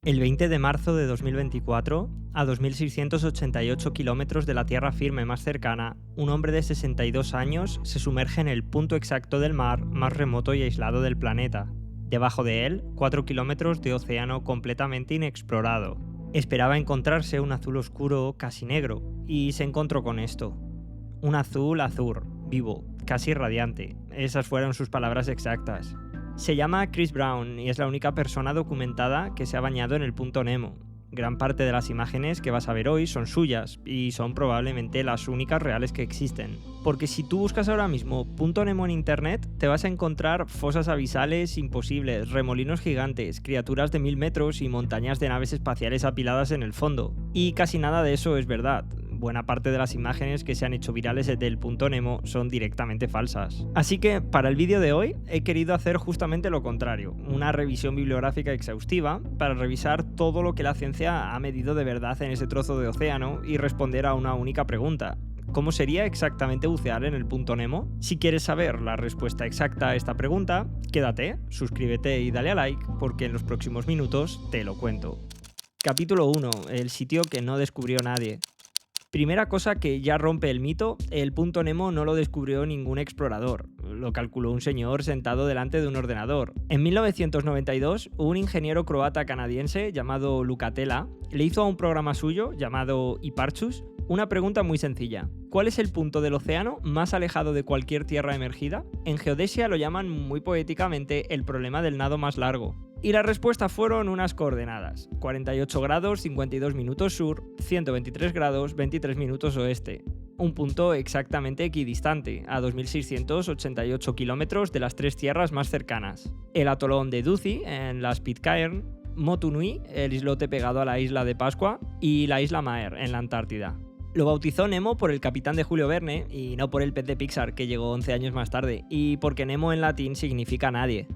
El 20 de marzo de 2024, a 2.688 kilómetros de la tierra firme más cercana, un hombre de 62 años se sumerge en el punto exacto del mar más remoto y aislado del planeta. Debajo de él, 4 kilómetros de océano completamente inexplorado. Esperaba encontrarse un azul oscuro casi negro, y se encontró con esto. Un azul, vivo, casi radiante. Esas fueron sus palabras exactas. Se llama Chris Brown y es la única persona documentada que se ha bañado en el punto Nemo. Gran parte de las imágenes que vas a ver hoy son suyas y son probablemente las únicas reales que existen. Porque si tú buscas ahora mismo punto Nemo en internet, te vas a encontrar fosas abisales imposibles, remolinos gigantes, criaturas de 1000 metros y montañas de naves espaciales apiladas en el fondo. Y casi nada de eso es verdad. Buena parte de las imágenes que se han hecho virales del punto Nemo son directamente falsas. Así que, para el vídeo de hoy, he querido hacer justamente lo contrario, una revisión bibliográfica exhaustiva para revisar todo lo que la ciencia ha medido de verdad en ese trozo de océano y responder a una única pregunta. ¿Cómo sería exactamente bucear en el punto Nemo? Si quieres saber la respuesta exacta a esta pregunta, quédate, suscríbete y dale a like, porque en los próximos minutos te lo cuento. Capítulo 1. El sitio que no descubrió nadie. Primera cosa que ya rompe el mito, el punto Nemo no lo descubrió ningún explorador, lo calculó un señor sentado delante de un ordenador. En 1992, un ingeniero croata canadiense llamado Lukatela le hizo a un programa suyo, llamado Hipparchus, una pregunta muy sencilla. ¿Cuál es el punto del océano más alejado de cualquier tierra emergida? En geodesia lo llaman muy poéticamente el problema del nado más largo. Y la respuesta fueron unas coordenadas: 48 grados 52 minutos sur, 123 grados 23 minutos oeste. Un punto exactamente equidistante, a 2.688 kilómetros de las tres tierras más cercanas. El atolón de Ducie, en las Pitcairn, Motu Nui, el islote pegado a la isla de Pascua, y la isla Maer, en la Antártida. Lo bautizó Nemo por el capitán de Julio Verne y no por el pez de Pixar, que llegó 11 años más tarde, y porque Nemo en latín significa nadie.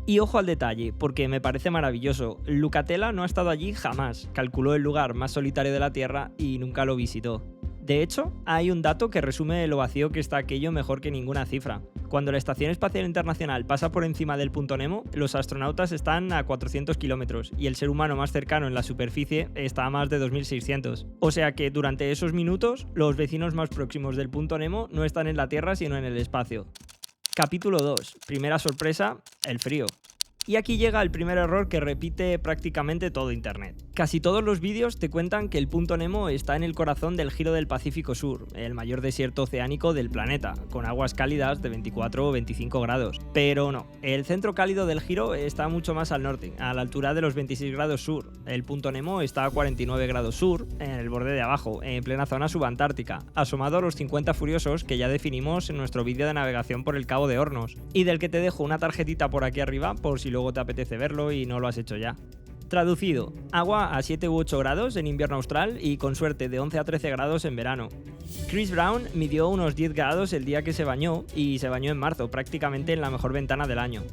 Y ojo al detalle, porque me parece maravilloso, Lukatela no ha estado allí jamás, calculó el lugar más solitario de la Tierra y nunca lo visitó. De hecho, hay un dato que resume lo vacío que está aquello mejor que ninguna cifra. Cuando la Estación Espacial Internacional pasa por encima del punto Nemo, los astronautas están a 400 kilómetros y el ser humano más cercano en la superficie está a más de 2.600. O sea que durante esos minutos, los vecinos más próximos del punto Nemo no están en la Tierra sino en el espacio. Capítulo 2. Primera sorpresa, el frío. Y aquí llega el primer error que repite prácticamente todo internet. Casi todos los vídeos te cuentan que el punto Nemo está en el corazón del giro del Pacífico Sur, el mayor desierto oceánico del planeta, con aguas cálidas de 24 o 25 grados. Pero no, el centro cálido del giro está mucho más al norte, a la altura de los 26 grados sur. El punto Nemo está a 49 grados sur, en el borde de abajo, en plena zona subantártica, asomado a los 50 furiosos que ya definimos en nuestro vídeo de navegación por el Cabo de Hornos, y del que te dejo una tarjetita por aquí arriba por si luego te apetece verlo y no lo has hecho ya. Traducido, agua a 7 u 8 grados en invierno austral y con suerte de 11 a 13 grados en verano. Chris Brown midió unos 10 grados el día que se bañó y se bañó en marzo, prácticamente en la mejor ventana del año.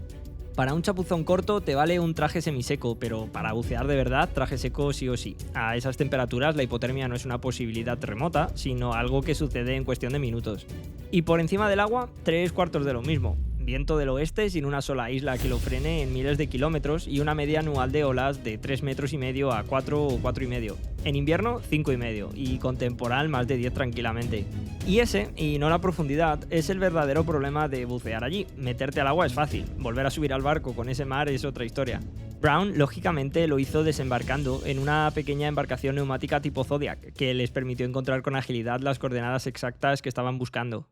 Para un chapuzón corto te vale un traje semiseco, pero para bucear de verdad, traje seco sí o sí. A esas temperaturas la hipotermia no es una posibilidad remota, sino algo que sucede en cuestión de minutos. Y por encima del agua, 3/4 de lo mismo. Viento del oeste sin una sola isla que lo frene en miles de kilómetros y una media anual de olas de 3,5 metros a 4 o 4,5. En invierno, 5,5 y con temporal más de 10 tranquilamente. Y ese, y no la profundidad, es el verdadero problema de bucear allí. Meterte al agua es fácil, volver a subir al barco con ese mar es otra historia. Brown, lógicamente, lo hizo desembarcando en una pequeña embarcación neumática tipo Zodiac, que les permitió encontrar con agilidad las coordenadas exactas que estaban buscando.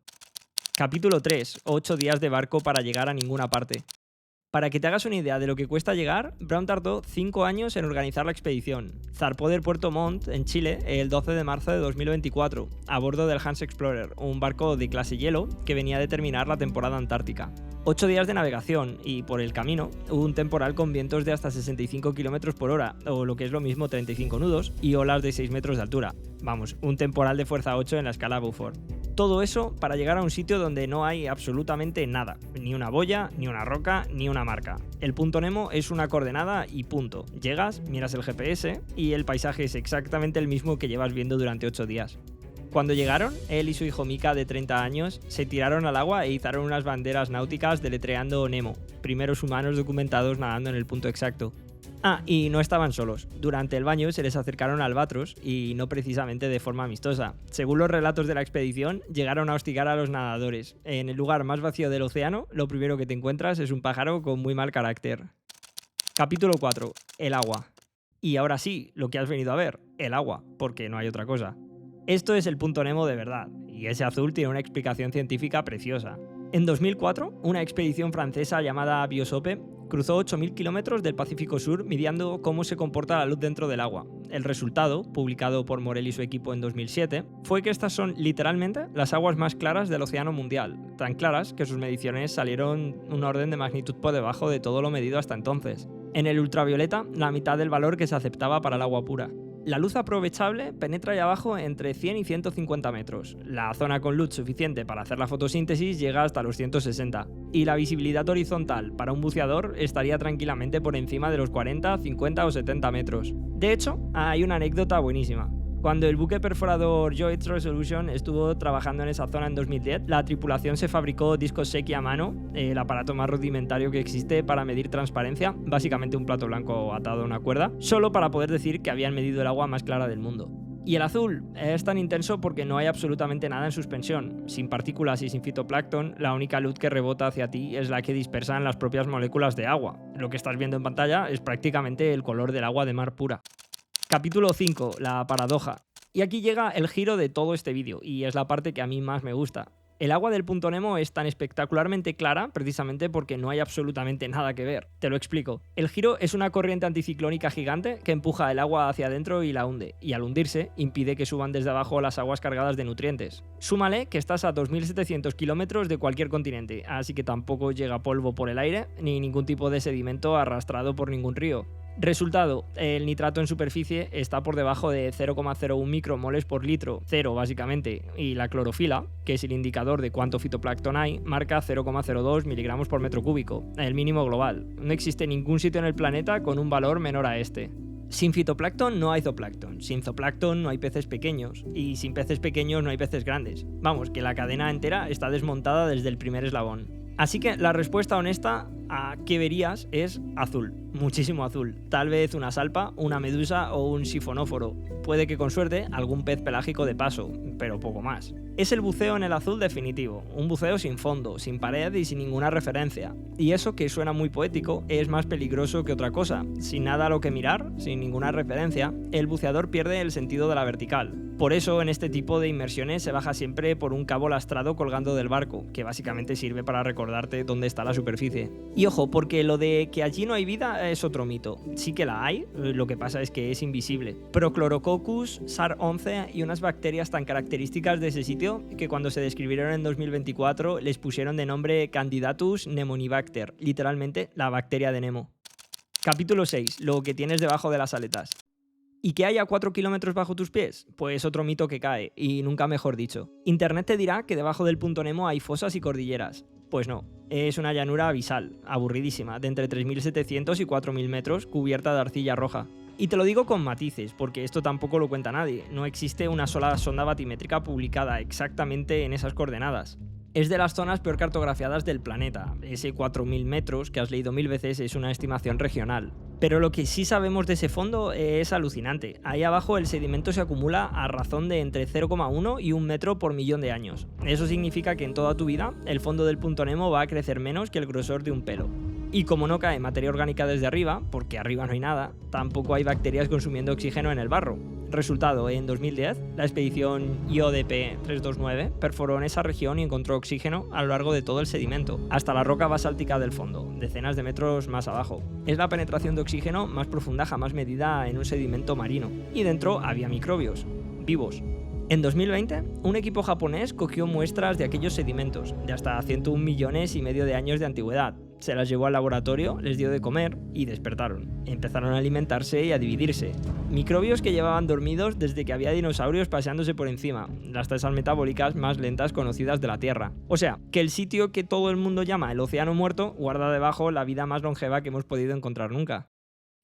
Capítulo 3. 8 días de barco para llegar a ninguna parte. Para que te hagas una idea de lo que cuesta llegar, Brown tardó 5 años en organizar la expedición. Zarpó del puerto Montt, en Chile, el 12 de marzo de 2024, a bordo del Hansa Explorer, un barco de clase hielo que venía de terminar la temporada antártica. 8 días de navegación y, por el camino, hubo un temporal con vientos de hasta 65 km por hora, o lo que es lo mismo 35 nudos, y olas de 6 metros de altura. Vamos, un temporal de fuerza 8 en la escala Beaufort. Todo eso para llegar a un sitio donde no hay absolutamente nada, ni una boya, ni una roca, ni una marca. El punto Nemo es una coordenada y punto. Llegas, miras el GPS y el paisaje es exactamente el mismo que llevas viendo durante 8 días. Cuando llegaron, él y su hijo Mika, de 30 años, se tiraron al agua e izaron unas banderas náuticas deletreando Nemo, primeros humanos documentados nadando en el punto exacto. Ah, y no estaban solos. Durante el baño se les acercaron albatros y no precisamente de forma amistosa. Según los relatos de la expedición, llegaron a hostigar a los nadadores. En el lugar más vacío del océano, lo primero que te encuentras es un pájaro con muy mal carácter. Capítulo 4. El agua. Y ahora sí, lo que has venido a ver, el agua, porque no hay otra cosa. Esto es el punto Nemo de verdad, y ese azul tiene una explicación científica preciosa. En 2004, una expedición francesa llamada Biosope cruzó 8.000 kilómetros del Pacífico Sur midiendo cómo se comporta la luz dentro del agua. El resultado, publicado por Morel y su equipo en 2007, fue que estas son literalmente las aguas más claras del océano mundial, tan claras que sus mediciones salieron un orden de magnitud por debajo de todo lo medido hasta entonces. En el ultravioleta, la mitad del valor que se aceptaba para el agua pura. La luz aprovechable penetra ahí abajo entre 100 y 150 metros. La zona con luz suficiente para hacer la fotosíntesis llega hasta los 160. Y la visibilidad horizontal para un buceador estaría tranquilamente por encima de los 40, 50 o 70 metros. De hecho, hay una anécdota buenísima. Cuando el buque perforador Lloyd's Resolution estuvo trabajando en esa zona en 2010, la tripulación se fabricó discos Secchi a mano, el aparato más rudimentario que existe para medir transparencia, básicamente un plato blanco atado a una cuerda, solo para poder decir que habían medido el agua más clara del mundo. Y el azul es tan intenso porque no hay absolutamente nada en suspensión. Sin partículas y sin fitoplancton, la única luz que rebota hacia ti es la que dispersan las propias moléculas de agua. Lo que estás viendo en pantalla es prácticamente el color del agua de mar pura. Capítulo 5. La paradoja. Y aquí llega el giro de todo este vídeo, y es la parte que a mí más me gusta. El agua del punto Nemo es tan espectacularmente clara precisamente porque no hay absolutamente nada que ver. Te lo explico. El giro es una corriente anticiclónica gigante que empuja el agua hacia adentro y la hunde, y al hundirse impide que suban desde abajo las aguas cargadas de nutrientes. Súmale que estás a 2.700 kilómetros de cualquier continente, así que tampoco llega polvo por el aire ni ningún tipo de sedimento arrastrado por ningún río. Resultado, el nitrato en superficie está por debajo de 0,01 micromoles por litro, cero básicamente, y la clorofila, que es el indicador de cuánto fitoplancton hay, marca 0,02 miligramos por metro cúbico, el mínimo global. No existe ningún sitio en el planeta con un valor menor a este. Sin fitoplancton no hay zooplancton, sin zooplancton no hay peces pequeños, y sin peces pequeños no hay peces grandes. Vamos, que la cadena entera está desmontada desde el primer eslabón. Así que la respuesta honesta a qué verías es azul, muchísimo azul. Tal vez una salpa, una medusa o un sifonóforo. Puede que con suerte algún pez pelágico de paso, pero poco más. Es el buceo en el azul definitivo, un buceo sin fondo, sin pared y sin ninguna referencia. Y eso, que suena muy poético, es más peligroso que otra cosa. Sin nada a lo que mirar, sin ninguna referencia, el buceador pierde el sentido de la vertical. Por eso en este tipo de inmersiones se baja siempre por un cabo lastrado colgando del barco, que básicamente sirve para recordarte dónde está la superficie. Y ojo, porque lo de que allí no hay vida es otro mito. Sí que la hay, lo que pasa es que es invisible. Prochlorococcus, SAR-11 y unas bacterias tan características de ese sitio que cuando se describieron en 2024 les pusieron de nombre Candidatus pneumonimbacter, literalmente la bacteria de Nemo. Capítulo 6. Lo que tienes debajo de las aletas. ¿Y que haya 4 kilómetros bajo tus pies? Pues otro mito que cae, y nunca mejor dicho. Internet te dirá que debajo del punto Nemo hay fosas y cordilleras. Pues no, es una llanura abisal, aburridísima, de entre 3.700 y 4.000 metros, cubierta de arcilla roja. Y te lo digo con matices, porque esto tampoco lo cuenta nadie. No existe una sola sonda batimétrica publicada exactamente en esas coordenadas. Es de las zonas peor cartografiadas del planeta. Ese 4.000 metros que has leído 1000 veces es una estimación regional. Pero lo que sí sabemos de ese fondo es alucinante. Ahí abajo el sedimento se acumula a razón de entre 0,1 y 1 metro por millón de años. Eso significa que en toda tu vida el fondo del punto Nemo va a crecer menos que el grosor de un pelo. Y como no cae materia orgánica desde arriba, porque arriba no hay nada, tampoco hay bacterias consumiendo oxígeno en el barro. Resultado, en 2010, la expedición IODP 329 perforó en esa región y encontró oxígeno a lo largo de todo el sedimento, hasta la roca basáltica del fondo, decenas de metros más abajo. Es la penetración de oxígeno más profunda jamás medida en un sedimento marino, y dentro había microbios, vivos. En 2020, un equipo japonés cogió muestras de aquellos sedimentos, de hasta 101 millones y medio de años de antigüedad. Se las llevó al laboratorio, les dio de comer y despertaron. Empezaron a alimentarse y a dividirse. Microbios que llevaban dormidos desde que había dinosaurios paseándose por encima, las tasas metabólicas más lentas conocidas de la Tierra. O sea, que el sitio que todo el mundo llama el océano muerto guarda debajo la vida más longeva que hemos podido encontrar nunca.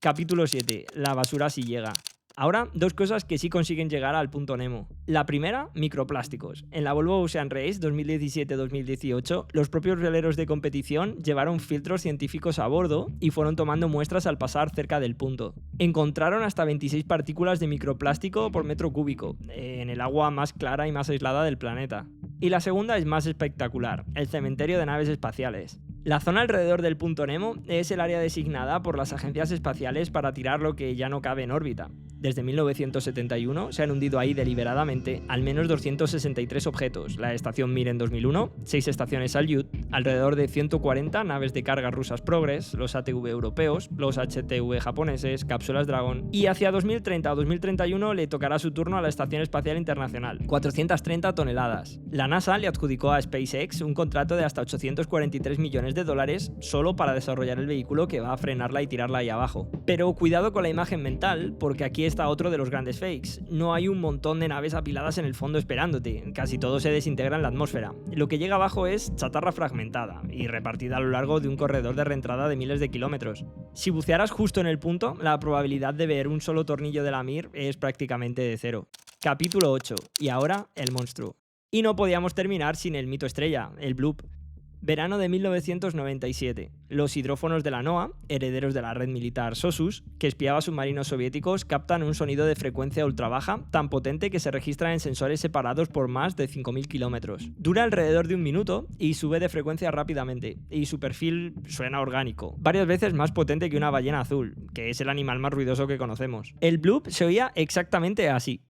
Capítulo 7. La basura si llega. Ahora, dos cosas que sí consiguen llegar al punto Nemo. La primera, microplásticos. En la Volvo Ocean Race 2017-2018, los propios veleros de competición llevaron filtros científicos a bordo y fueron tomando muestras al pasar cerca del punto. Encontraron hasta 26 partículas de microplástico por metro cúbico, en el agua más clara y más aislada del planeta. Y la segunda es más espectacular, el cementerio de naves espaciales. La zona alrededor del punto Nemo es el área designada por las agencias espaciales para tirar lo que ya no cabe en órbita. Desde 1971 se han hundido ahí deliberadamente al menos 263 objetos, la estación Mir en 2001, 6 estaciones Salyut, alrededor de 140 naves de carga rusas Progress, los ATV europeos, los HTV japoneses, cápsulas Dragon, y hacia 2030 o 2031 le tocará su turno a la Estación Espacial Internacional, 430 toneladas. La NASA le adjudicó a SpaceX un contrato de hasta 843 millones de dólares solo para desarrollar el vehículo que va a frenarla y tirarla ahí abajo. Pero cuidado con la imagen mental, porque aquí está otro de los grandes fakes. No hay un montón de naves apiladas en el fondo esperándote, casi todo se desintegra en la atmósfera. Lo que llega abajo es chatarra fragmentada y repartida a lo largo de un corredor de reentrada de miles de kilómetros. Si bucearas justo en el punto, la probabilidad de ver un solo tornillo de la Mir es prácticamente de cero. Capítulo 8. Y ahora, el monstruo. Y no podíamos terminar sin el mito estrella, el bloop. Verano de 1997. Los hidrófonos de la NOAA, herederos de la red militar SOSUS, que espiaba submarinos soviéticos, captan un sonido de frecuencia ultra baja, tan potente que se registra en sensores separados por más de 5.000 kilómetros. Dura alrededor de un minuto y sube de frecuencia rápidamente, y su perfil suena orgánico, varias veces más potente que una ballena azul, que es el animal más ruidoso que conocemos. El bloop se oía exactamente así.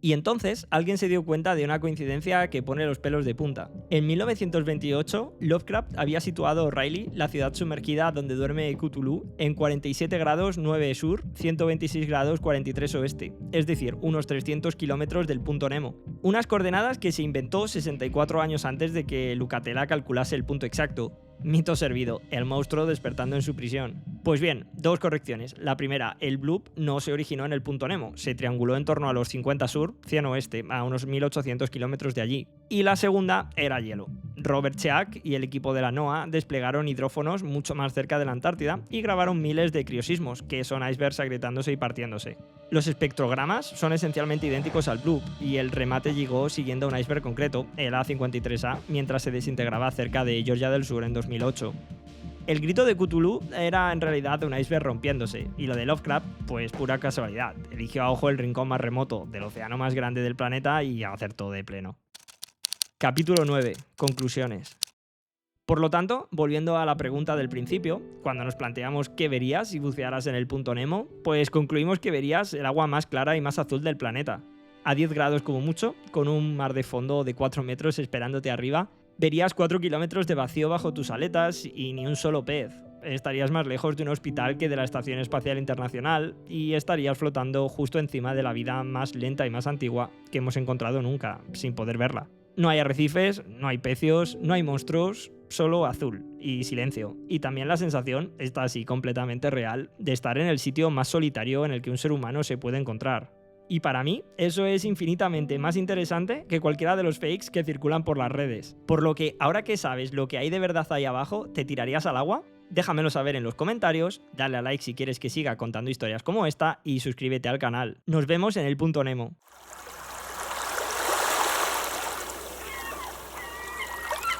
Y entonces alguien se dio cuenta de una coincidencia que pone los pelos de punta. En 1928, Lovecraft había situado Riley, la ciudad sumergida donde duerme Cthulhu, en 47 grados 9 sur, 126 grados 43 oeste, es decir, unos 300 kilómetros del punto Nemo. Unas coordenadas que se inventó 64 años antes de que Lucatela calculase el punto exacto. Mito servido, el monstruo despertando en su prisión. Pues bien, dos correcciones. La primera, el bloop no se originó en el punto Nemo, se trianguló en torno a los 50 sur, 100 oeste, a unos 1800 kilómetros de allí. Y la segunda era hielo. Robert Cheak y el equipo de la NOAA desplegaron hidrófonos mucho más cerca de la Antártida y grabaron miles de criosismos, que son icebergs agrietándose y partiéndose. Los espectrogramas son esencialmente idénticos al bloop, y el remate llegó siguiendo un iceberg concreto, el A53A, mientras se desintegraba cerca de Georgia del Sur en 2008. El grito de Cthulhu era en realidad un iceberg rompiéndose, y lo de Lovecraft, pues pura casualidad. Eligió a ojo el rincón más remoto del océano más grande del planeta y acertó de pleno. Capítulo 9. Conclusiones. Por lo tanto, volviendo a la pregunta del principio, cuando nos planteamos qué verías si bucearas en el punto Nemo, pues concluimos que verías el agua más clara y más azul del planeta. A 10 grados como mucho, con un mar de fondo de 4 metros esperándote arriba, verías 4 kilómetros de vacío bajo tus aletas y ni un solo pez. Estarías más lejos de un hospital que de la Estación Espacial Internacional y estarías flotando justo encima de la vida más lenta y más antigua que hemos encontrado nunca, sin poder verla. No hay arrecifes, no hay pecios, no hay monstruos, solo azul y silencio. Y también la sensación, esta así completamente real, de estar en el sitio más solitario en el que un ser humano se puede encontrar. Y para mí, eso es infinitamente más interesante que cualquiera de los fakes que circulan por las redes. Por lo que, ahora que sabes lo que hay de verdad ahí abajo, ¿te tirarías al agua? Déjamelo saber en los comentarios, dale a like si quieres que siga contando historias como esta y suscríbete al canal. Nos vemos en el punto Nemo.